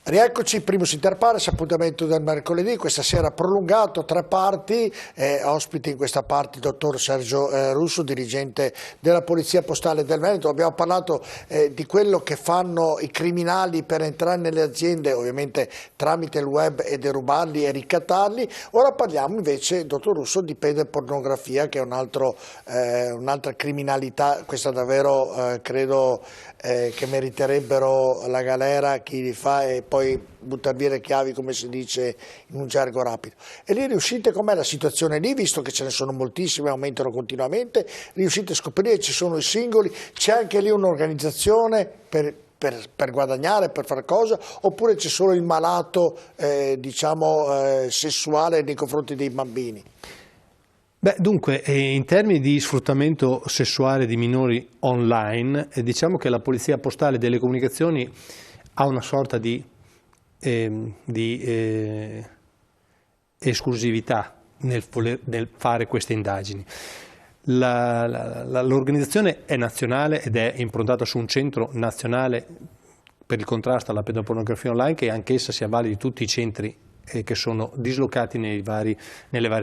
Rieccoci, Primus Inter Pares, appuntamento del mercoledì, questa sera prolungato, 3 parti, ospite in questa parte il dottor Sergio Russo, dirigente della Polizia Postale del Veneto. Abbiamo parlato di quello che fanno i criminali per entrare nelle aziende, ovviamente tramite il web, e derubarli e ricattarli. Ora parliamo invece, dottor Russo, di pedopornografia, che è un'altra criminalità, questa davvero credo che meriterebbero la galera chi li fa e poi buttare via le chiavi, come si dice in un gergo rapido. E lì riuscite, com'è la situazione lì, visto che ce ne sono moltissime, aumentano continuamente, riuscite a scoprire, ci sono i singoli, c'è anche lì un'organizzazione per guadagnare, per fare cosa, oppure c'è solo il malato sessuale nei confronti dei bambini? Beh, dunque, in termini di sfruttamento sessuale di minori online, diciamo che la Polizia Postale delle Comunicazioni ha una sorta di esclusività nel fare queste indagini. L'organizzazione è nazionale ed è improntata su un centro nazionale per il contrasto alla pedopornografia online, che anch'essa si avvale di tutti i centri che sono dislocati nelle varie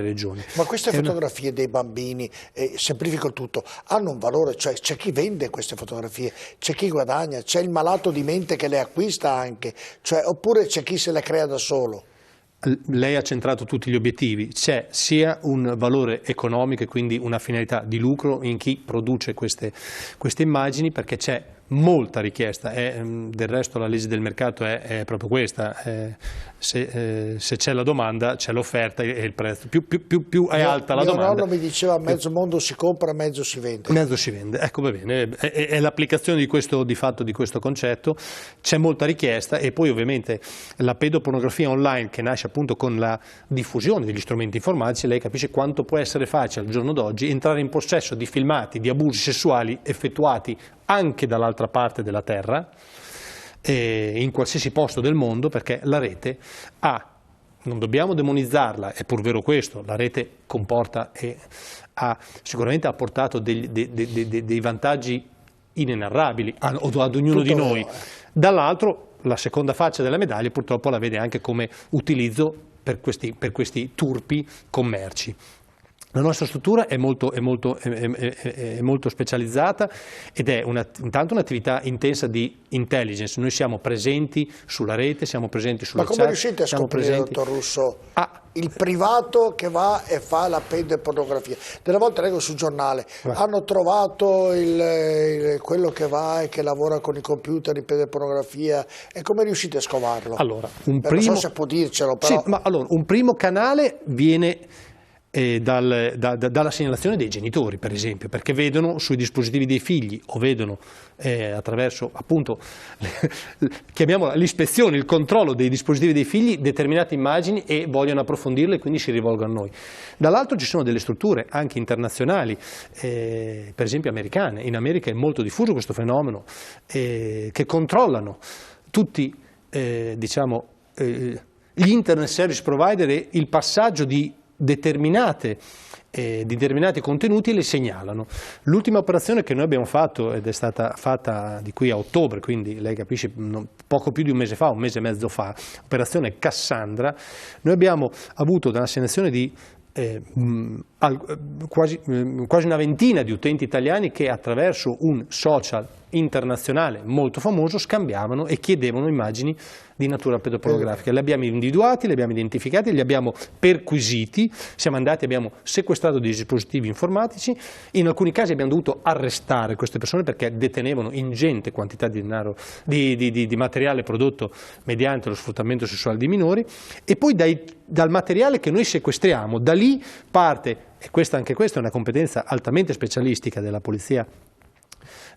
regioni. Ma queste fotografie dei bambini, semplifico il tutto, hanno un valore, cioè c'è chi vende queste fotografie, c'è chi guadagna, c'è il malato di mente che le acquista anche, cioè, oppure c'è chi se le crea da solo? Lei ha centrato tutti gli obiettivi, c'è sia un valore economico e quindi una finalità di lucro in chi produce queste immagini, perché c'è molta richiesta, del resto la legge del mercato è proprio questa, se c'è la domanda c'è l'offerta e il prezzo, più è alta la domanda. Mio nonno mi diceva mezzo mondo si compra, mezzo si vende. Mezzo si vende, ecco, va bene, è l'applicazione di fatto di questo concetto, c'è molta richiesta e poi ovviamente la pedopornografia online, che nasce appunto con la diffusione degli strumenti informatici, lei capisce quanto può essere facile al giorno d'oggi entrare in possesso di filmati di abusi sessuali effettuati anche dall'altra parte della terra, in qualsiasi posto del mondo, perché la rete non dobbiamo demonizzarla, è pur vero questo, la rete comporta e sicuramente ha portato dei vantaggi inenarrabili ad ognuno di noi. Dall'altro, la seconda faccia della medaglia purtroppo la vede anche come utilizzo per questi turpi commerci. La nostra struttura è molto specializzata ed è intanto un'attività intensa di intelligence. Noi siamo presenti sulla rete, siamo presenti sulla chat. Ma come riuscite a scoprire, dottor Russo, il privato che va e fa la pedopornografia? Delle volte leggo sul giornale, hanno trovato quello che va e che lavora con i computer di pedopornografia, e come riuscite a scovarlo? Allora, non so se può dircelo, però... Sì, ma allora, un primo canale viene dalla segnalazione dei genitori, per esempio, perché vedono sui dispositivi dei figli o vedono attraverso appunto chiamiamola l'ispezione, il controllo dei dispositivi dei figli determinate immagini e vogliono approfondirle e quindi si rivolgono a noi. Dall'altro ci sono delle strutture anche internazionali, per esempio americane. In America è molto diffuso questo fenomeno, che controllano tutti gli internet service provider e il passaggio di determinati contenuti e le segnalano. L'ultima operazione che noi abbiamo fatto, ed è stata fatta di qui a ottobre, quindi lei capisce poco più di un mese fa, un mese e mezzo fa, operazione Cassandra, noi abbiamo avuto una segnalazione di quasi una ventina di utenti italiani che attraverso un social internazionale molto famoso scambiavano e chiedevano immagini di natura pedopornografica. Le abbiamo individuati, le abbiamo identificati, li abbiamo perquisiti, siamo andati, abbiamo sequestrato dei dispositivi informatici, in alcuni casi abbiamo dovuto arrestare queste persone perché detenevano ingente quantità di denaro, di materiale prodotto mediante lo sfruttamento sessuale di minori, e poi dal materiale che noi sequestriamo, da lì parte, e anche questa è una competenza altamente specialistica della Polizia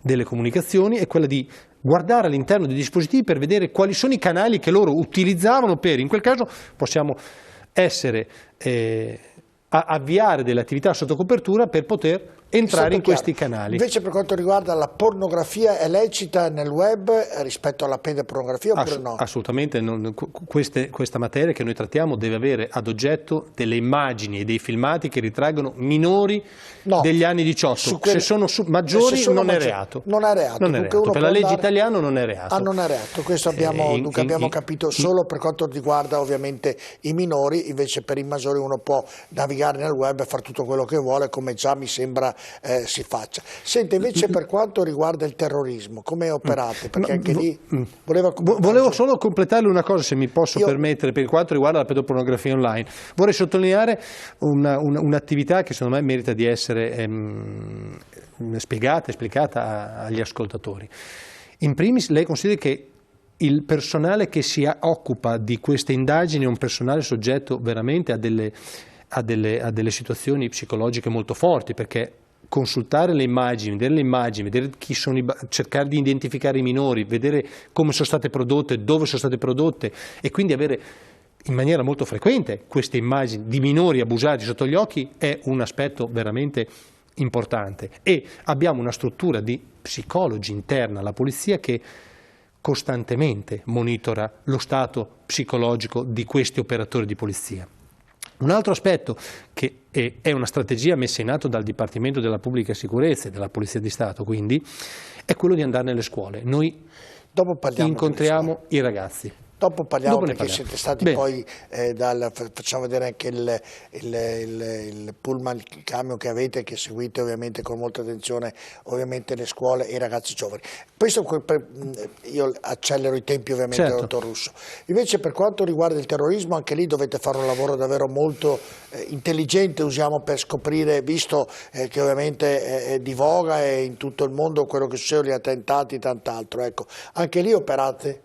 delle Comunicazioni, è quella di guardare all'interno dei dispositivi per vedere quali sono i canali che loro utilizzavano in quel caso possiamo essere avviare delle attività sotto copertura per poter entrare in questi canali. Invece per quanto riguarda la pornografia, è lecita nel web rispetto alla pedopornografia oppure no? Assolutamente, questa materia che noi trattiamo deve avere ad oggetto delle immagini e dei filmati che ritraggono minori degli anni 18. Se sono maggiori non è reato. Non è reato. Non è reato. Per la legge italiana non è reato. Non è reato, questo abbiamo capito solo per quanto riguarda ovviamente i minori, invece per i maggiori uno può navigare nel web e fare tutto quello che vuole, come già mi sembra si faccia. Senta, invece per quanto riguarda il terrorismo, come operate? Perché anche lì volevo solo completarle una cosa, se mi posso permettere, per quanto riguarda la pedopornografia online. Vorrei sottolineare un'attività che secondo me merita di essere spiegata, esplicata agli ascoltatori. In primis, lei considera che il personale che si occupa di queste indagini è un personale soggetto veramente a delle situazioni psicologiche molto forti, perché consultare le immagini, vedere chi sono cercare di identificare i minori, vedere come sono state prodotte, dove sono state prodotte, e quindi avere in maniera molto frequente queste immagini di minori abusati sotto gli occhi è un aspetto veramente importante. E abbiamo una struttura di psicologi interna alla polizia che costantemente monitora lo stato psicologico di questi operatori di polizia. Un altro aspetto che è una strategia messa in atto dal Dipartimento della Pubblica Sicurezza e della Polizia di Stato, quindi, è quello di andare nelle scuole. Noi incontriamo i ragazzi. Dopo parliamo perché siete stati poi, facciamo vedere anche il pullman, il camion che avete, che seguite ovviamente con molta attenzione ovviamente le scuole e i ragazzi giovani. Questo io accelero i tempi ovviamente, certo. Dottor Russo. Invece per quanto riguarda il terrorismo, anche lì dovete fare un lavoro davvero molto intelligente, usiamo per scoprire, visto che ovviamente è di voga e in tutto il mondo quello che succede, gli attentati e tant'altro. Ecco, anche lì operate?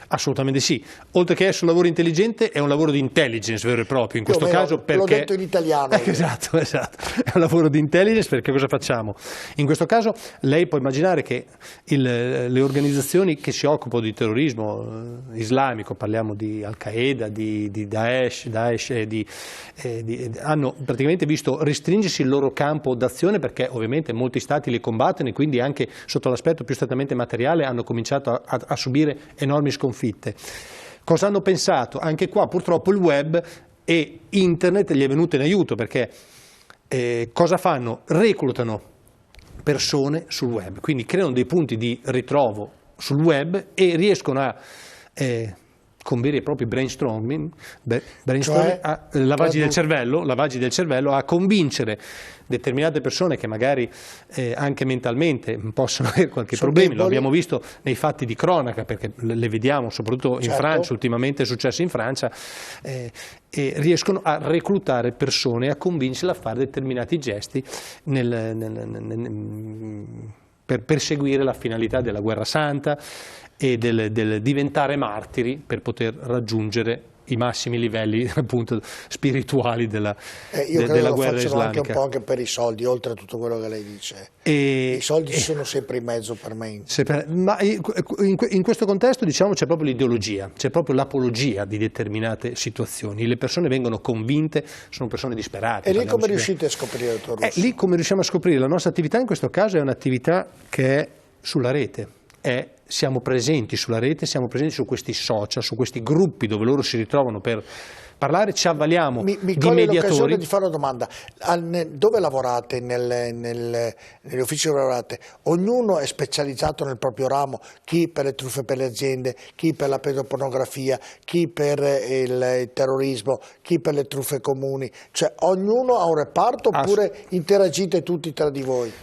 Assolutamente sì, oltre che essere un lavoro intelligente è un lavoro di intelligence vero e proprio, in questo caso perché... L'ho detto in italiano. Esatto, è un lavoro di intelligence, perché cosa facciamo? In questo caso lei può immaginare che le organizzazioni che si occupano di terrorismo islamico, parliamo di Al-Qaeda, di Daesh hanno praticamente visto restringersi il loro campo d'azione, perché ovviamente molti stati li combattono e quindi anche sotto l'aspetto più strettamente materiale hanno cominciato a subire enormi sconfitte. Cosa hanno pensato? Anche qua purtroppo il web e internet gli è venuto in aiuto, perché cosa fanno? Reclutano persone sul web, quindi creano dei punti di ritrovo sul web e riescono a con veri e propri brainstorming lavaggi del cervello, a convincere determinate persone che magari anche mentalmente possono avere qualche problema. Lo abbiamo visto nei fatti di cronaca, perché le vediamo soprattutto in Francia, ultimamente è successo in Francia, e riescono a reclutare persone e a convincerle a fare determinati gesti per perseguire la finalità della guerra santa e del diventare martiri per poter raggiungere i massimi livelli appunto spirituali della guerra islamica. Anche un po' anche per i soldi, oltre a tutto quello che lei dice. I soldi sono sempre in mezzo per me. Ma in questo contesto, diciamo, c'è proprio l'ideologia, c'è proprio l'apologia di determinate situazioni. Le persone vengono convinte, sono persone disperate. E lì come riuscite a scoprire, dottor Russo? Lì come riusciamo a scoprire? La nostra attività in questo caso è un'attività che è sulla rete. Siamo presenti sulla rete, siamo presenti su questi social, su questi gruppi dove loro si ritrovano per parlare, ci avvaliamo di mediatori. L'occasione di fare una domanda: dove lavorate, negli uffici dove lavorate, ognuno è specializzato nel proprio ramo, chi per le truffe per le aziende, chi per la pedopornografia, chi per il terrorismo, chi per le truffe comuni, cioè ognuno ha un reparto oppure interagite tutti tra di voi?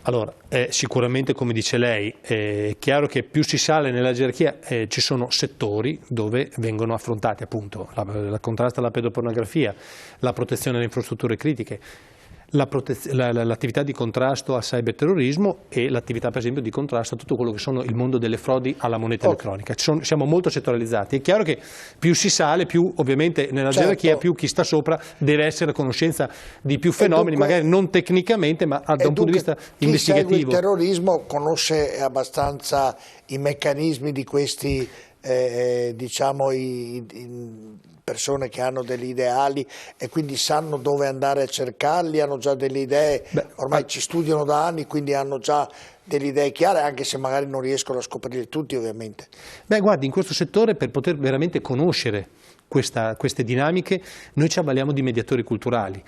Allora, sicuramente come dice lei, è chiaro che più si sale nella gerarchia ci sono settori dove vengono affrontati appunto la contrasto alla pedopornografia, la protezione delle infrastrutture critiche, l'attività di contrasto al cyberterrorismo e l'attività per esempio di contrasto a tutto quello che sono il mondo delle frodi alla moneta elettronica. Siamo molto settorializzati. È chiaro che più si sale, più ovviamente nella gerarchia, più chi sta sopra deve essere a conoscenza di più fenomeni, magari non tecnicamente ma da un punto di vista investigativo. Chi segue il terrorismo conosce abbastanza i meccanismi di questi diciamo persone che hanno degli ideali e quindi sanno dove andare a cercarli, hanno già delle idee, ormai ci studiano da anni, quindi hanno già delle idee chiare, anche se magari non riescono a scoprire tutti ovviamente. Beh, guardi, in questo settore per poter veramente conoscere queste dinamiche noi ci avvaliamo di mediatori culturali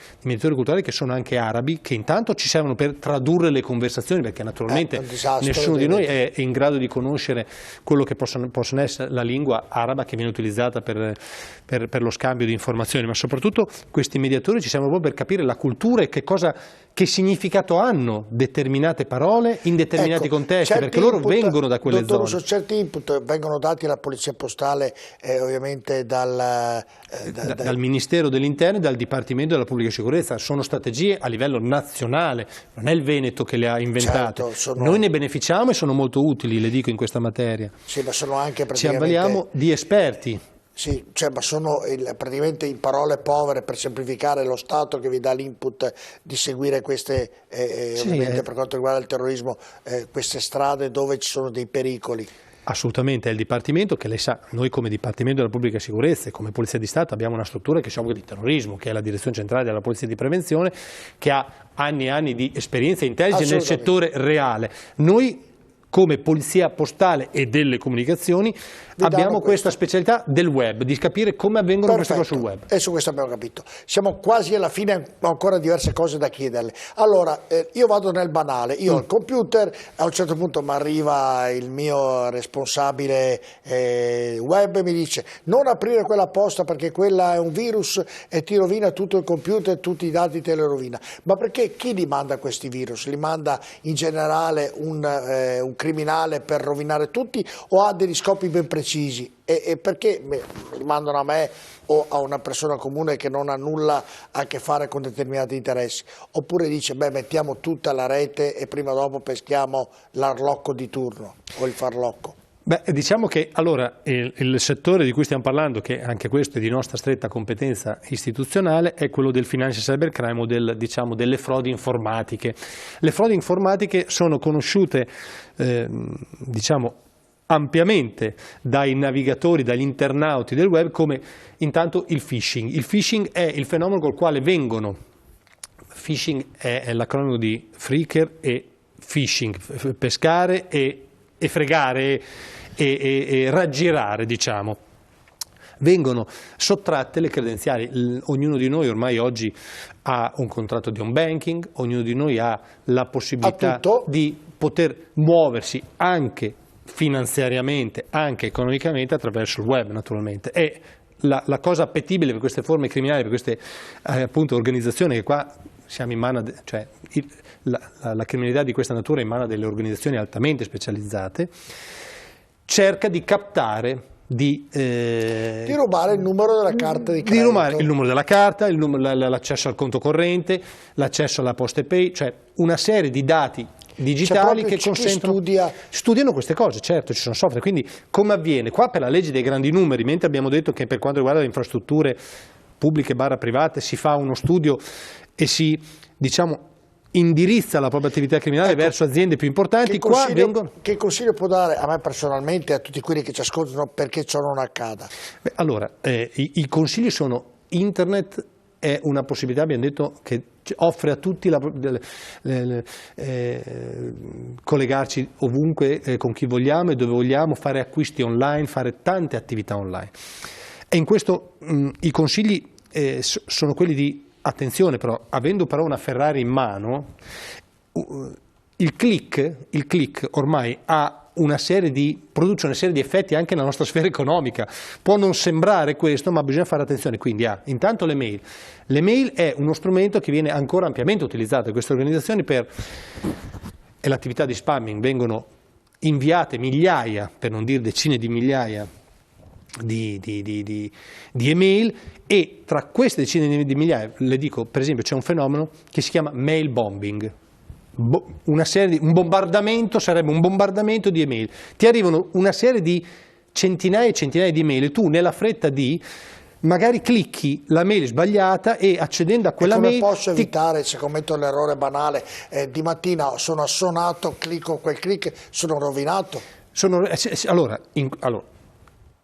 che sono anche arabi, che intanto ci servono per tradurre le conversazioni, perché naturalmente nessuno di noi è in grado di conoscere quello che possono essere la lingua araba che viene utilizzata per lo scambio di informazioni, ma soprattutto questi mediatori ci servono proprio per capire la cultura e che significato hanno determinate parole in determinati contesti, perché loro vengono da quelle zone. Certi input vengono dati alla Polizia Postale ovviamente dal Ministero dell'Interno e dal Dipartimento della Pubblica Sicurezza. Sono strategie a livello nazionale, non è il Veneto che le ha inventate. Noi ne beneficiamo e sono molto utili, le dico, in questa materia. Sì, ma sono anche ci avvaliamo di esperti. Sì, ma sono praticamente, in parole povere, per semplificare, lo Stato che vi dà l'input di seguire queste, ovviamente per quanto riguarda il terrorismo, queste strade dove ci sono dei pericoli. Assolutamente, è il Dipartimento che lei sa, noi come Dipartimento della Pubblica Sicurezza e come Polizia di Stato abbiamo una struttura che si occupa di terrorismo, che è la Direzione Centrale della Polizia di Prevenzione, che ha anni e anni di esperienza e intelligence nel settore reale. Noi come Polizia Postale e delle Comunicazioni abbiamo questa specialità del web, di capire come avvengono queste cose sul web. E su questo abbiamo capito. Siamo quasi alla fine, ho ancora diverse cose da chiederle. Allora, io vado nel banale, io ho il computer, a un certo punto mi arriva il mio responsabile web e mi dice: non aprire quella posta perché quella è un virus e ti rovina tutto il computer, tutti i dati te li rovina. Ma perché chi li manda questi virus? Li manda in generale un criminale per rovinare tutti, o ha degli scopi ben precisi? E perché li mandano a me o a una persona comune che non ha nulla a che fare con determinati interessi? Oppure dice: beh, mettiamo tutta la rete e prima o dopo peschiamo l'arlocco di turno o il farlocco? Beh, diciamo che allora il settore di cui stiamo parlando, che anche questo è di nostra stretta competenza istituzionale, è quello del financial cybercrime o delle frodi informatiche. Le frodi informatiche sono conosciute ampiamente dai navigatori, dagli internauti del web come intanto il phishing. Il phishing è il fenomeno col quale phishing è l'acronimo di freaker e phishing, pescare e fregare e raggirare, diciamo. Vengono sottratte le credenziali. Ognuno di noi ormai oggi ha un contratto di home banking, ognuno di noi ha la possibilità di poter muoversi anche finanziariamente, anche economicamente, attraverso il web, naturalmente. E la cosa appetibile per queste forme criminali, per queste appunto organizzazioni che qua siamo in mano, cioè la criminalità di questa natura è in mano delle organizzazioni altamente specializzate, cerca di captare, di rubare il numero della carta di credito. Di rubare il numero della carta, l'accesso al conto corrente, l'accesso alla Poste Pay, cioè una serie di dati digitali che consentono, studiano queste cose, certo, ci sono software. Quindi come avviene? Qua per la legge dei grandi numeri, mentre abbiamo detto che per quanto riguarda le infrastrutture pubbliche / private si fa uno studio e si, diciamo, indirizza la propria attività criminale verso aziende più importanti. Che consiglio può dare a me personalmente e a tutti quelli che ci ascoltano perché ciò non accada? Beh, allora, i consigli sono: internet è una possibilità, abbiamo detto, che offre a tutti collegarci ovunque, con chi vogliamo e dove vogliamo, fare acquisti online, fare tante attività online. E in questo i consigli sono quelli di attenzione, però, avendo però una Ferrari in mano, il click ormai produce una serie di effetti anche nella nostra sfera economica. Può non sembrare questo, ma bisogna fare attenzione. Quindi intanto le mail. Le mail è uno strumento che viene ancora ampiamente utilizzato da queste organizzazioni e l'attività di spamming. Vengono inviate migliaia, per non dire decine di migliaia, di email, e tra queste decine di migliaia, le dico, per esempio, c'è un fenomeno che si chiama mail bombing. Un bombardamento sarebbe un bombardamento di email. Ti arrivano una serie di centinaia e centinaia di email, tu nella fretta magari clicchi la mail sbagliata e accedendo a quella mail... Come posso evitare, se commetto l'errore banale, di mattina sono assonato, clicco quel click, sono rovinato? Allora,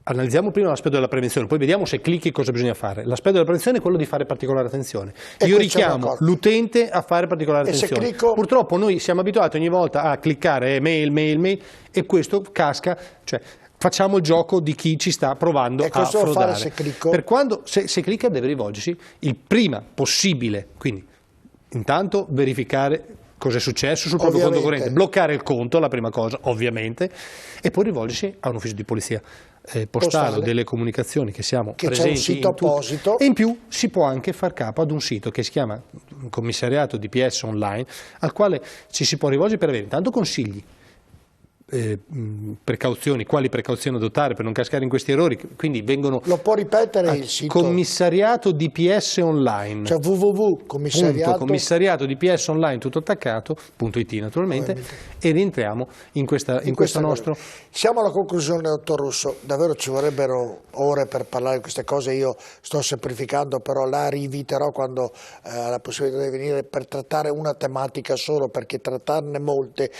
analizziamo prima l'aspetto della prevenzione, poi vediamo se clicchi cosa bisogna fare. L'aspetto della prevenzione è quello di fare particolare attenzione. Io richiamo l'utente a fare particolare attenzione. Purtroppo noi siamo abituati ogni volta a cliccare mail e questo casca, cioè facciamo il gioco di chi ci sta provando a frodare. Se clicca deve rivolgersi il prima possibile, quindi intanto verificare cosa è successo sul proprio conto corrente, bloccare il conto, la prima cosa ovviamente, e poi rivolgersi a un ufficio di polizia postale o delle comunicazioni che siamo presenti, un sito apposito, e in più si può anche far capo ad un sito che si chiama Commissariato DPS Online, al quale ci si può rivolgere per avere intanto consigli, precauzioni, quali precauzioni adottare per non cascare in questi errori, quindi vengono... Lo può ripetere il sito? Commissariato DPS Online, cioè www.commissariato DPS Online tutto attaccato.it naturalmente, e rientriamo in questa nostro... Siamo alla conclusione, dottor Russo, davvero ci vorrebbero ore per parlare di queste cose, io sto semplificando, però la riviterò quando la possibilità di venire per trattare una tematica solo, perché trattarne molte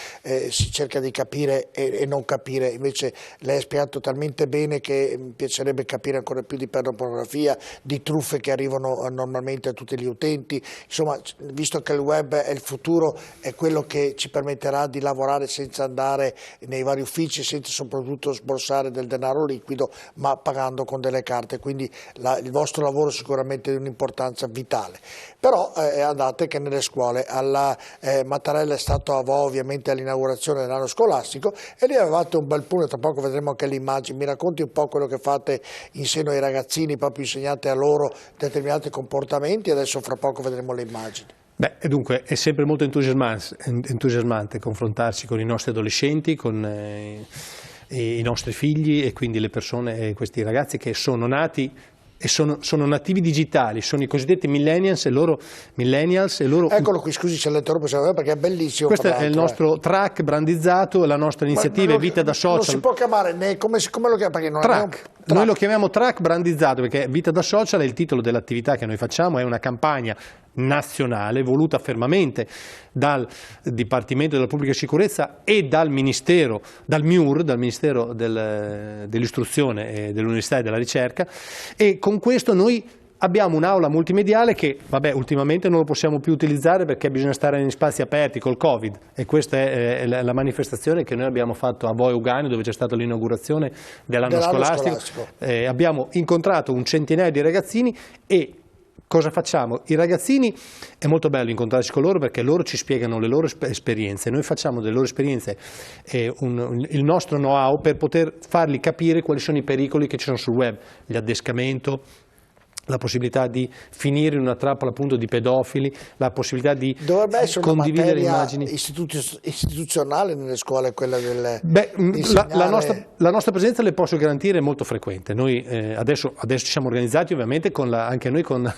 si cerca di capire e non capire. Invece lei ha spiegato talmente bene che mi piacerebbe capire ancora più di pedopornografia, di truffe che arrivano normalmente a tutti gli utenti. Insomma, visto che il web è il futuro, è quello che ci permetterà di lavorare senza andare nei vari uffici, senza soprattutto sborsare del denaro liquido, ma pagando con delle carte, quindi il vostro lavoro è sicuramente di un'importanza vitale. Però andate che nelle scuole, Mattarella è stato ovviamente all'inaugurazione dell'anno scolastico, e lì avevate un bel punto, tra poco vedremo anche le immagini. Mi racconti un po' quello che fate in seno ai ragazzini, proprio insegnate a loro determinati comportamenti, e adesso fra poco vedremo le immagini. Beh, dunque è sempre molto entusiasmante confrontarsi con i nostri adolescenti, con i nostri figli, e quindi le persone, questi ragazzi che sono nati e sono nativi digitali, sono i cosiddetti millennials e loro... Eccolo qui, scusi se l'interrompo perché è bellissimo. Questo è il nostro track brandizzato, la nostra iniziativa è Vita da Social. Non si può chiamare, come lo chiama? Perché non track. Noi lo chiamiamo track brandizzato perché Vita da Social è il titolo dell'attività che noi facciamo, è una campagna nazionale voluta fermamente dal Dipartimento della Pubblica Sicurezza e dal Ministero, dal MIUR, dal Ministero dell'Istruzione, dell'Università e della Ricerca, e con questo noi abbiamo un'aula multimediale che, vabbè, ultimamente non lo possiamo più utilizzare perché bisogna stare in spazi aperti col Covid, e questa è la manifestazione che noi abbiamo fatto a Voi Ugani, dove c'è stata l'inaugurazione dell'anno scolastico. Abbiamo incontrato un centinaio di ragazzini. E cosa facciamo? I ragazzini, è molto bello incontrarci con loro perché loro ci spiegano le loro esperienze, noi facciamo delle loro esperienze il nostro know-how per poter farli capire quali sono i pericoli che ci sono sul web, l'addescamento, la possibilità di finire in una trappola appunto di pedofili, la possibilità di condividere immagini. Istituzionale nelle scuole, quella del... Beh, la nostra presenza, le posso garantire, è molto frequente. Noi adesso ci siamo organizzati ovviamente anche noi con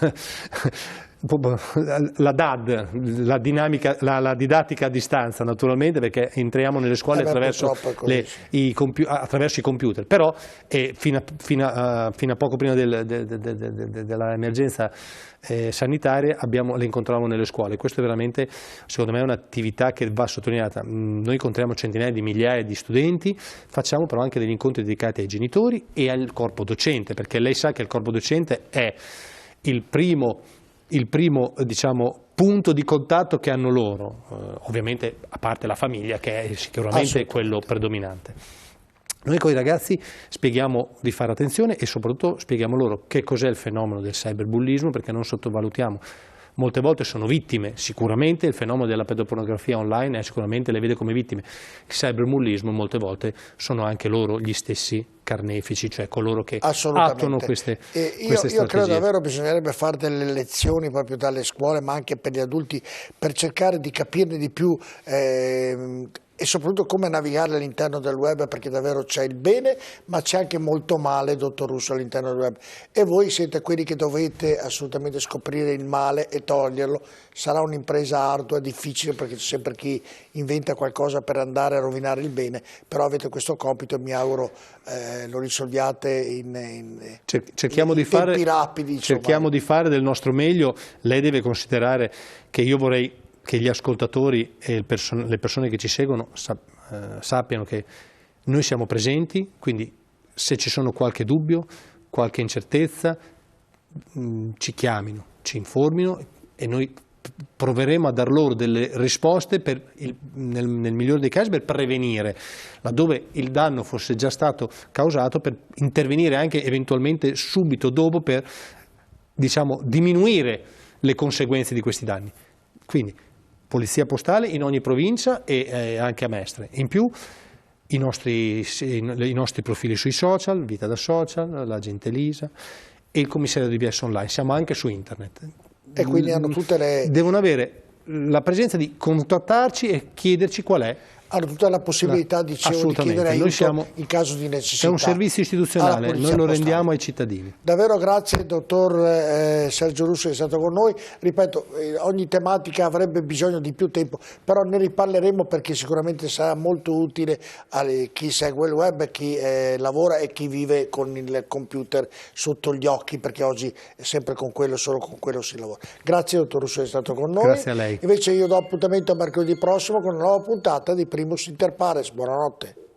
la DAD, la didattica a distanza naturalmente, perché entriamo nelle scuole attraverso i computer, però fino a poco prima dell'emergenza sanitaria le incontravamo nelle scuole. Questo è veramente, secondo me, un'attività che va sottolineata. Noi incontriamo centinaia di migliaia di studenti, facciamo però anche degli incontri dedicati ai genitori e al corpo docente, perché lei sa che il corpo docente è il primo diciamo, punto di contatto che hanno loro, ovviamente a parte la famiglia che è sicuramente quello predominante. Noi con i ragazzi spieghiamo di fare attenzione e soprattutto spieghiamo loro che cos'è il fenomeno del cyberbullismo, perché non sottovalutiamo. Molte volte sono vittime, sicuramente il fenomeno della pedopornografia online sicuramente le vede come vittime. Il cyberbullismo molte volte sono anche loro gli stessi carnefici, cioè coloro che attuano queste strategie. Io credo davvero bisognerebbe fare delle lezioni proprio dalle scuole, ma anche per gli adulti, per cercare di capirne di più e soprattutto come navigare all'interno del web, perché davvero c'è il bene ma c'è anche molto male, dottor Russo, all'interno del web, e voi siete quelli che dovete assolutamente scoprire il male e toglierlo. Sarà un'impresa ardua, difficile, perché c'è sempre chi inventa qualcosa per andare a rovinare il bene, però avete questo compito e mi auguro lo risolviate in tempi rapidi. Cerchiamo di fare del nostro meglio. Lei deve considerare che io vorrei che gli ascoltatori e le persone che ci seguono sappiano che noi siamo presenti, quindi se ci sono qualche dubbio, qualche incertezza, ci chiamino, ci informino e noi proveremo a dar loro delle risposte nel migliore dei casi per prevenire, laddove il danno fosse già stato causato, per intervenire anche eventualmente subito dopo per, diciamo, diminuire le conseguenze di questi danni. Quindi polizia postale in ogni provincia e anche a Mestre. In più i nostri profili sui social, Vita da Social, l'Agente Elisa e il commissario di DPS Online. Siamo anche su internet. E quindi hanno tutte le... Devono avere la presenza di contattarci e chiederci qual è. Hanno tutta la possibilità, dicevo, di chiedere aiuto in caso di necessità. È un servizio istituzionale, noi lo rendiamo ai cittadini. Davvero grazie dottor Sergio Russo che è stato con noi. Ripeto, ogni tematica avrebbe bisogno di più tempo, però ne riparleremo perché sicuramente sarà molto utile a chi segue il web, chi lavora e chi vive con il computer sotto gli occhi, perché oggi è sempre con quello, solo con quello si lavora. Grazie dottor Russo che è stato con noi. Grazie a lei. Invece io do appuntamento a mercoledì prossimo con una nuova puntata di Primus Inter Pares. Buonanotte.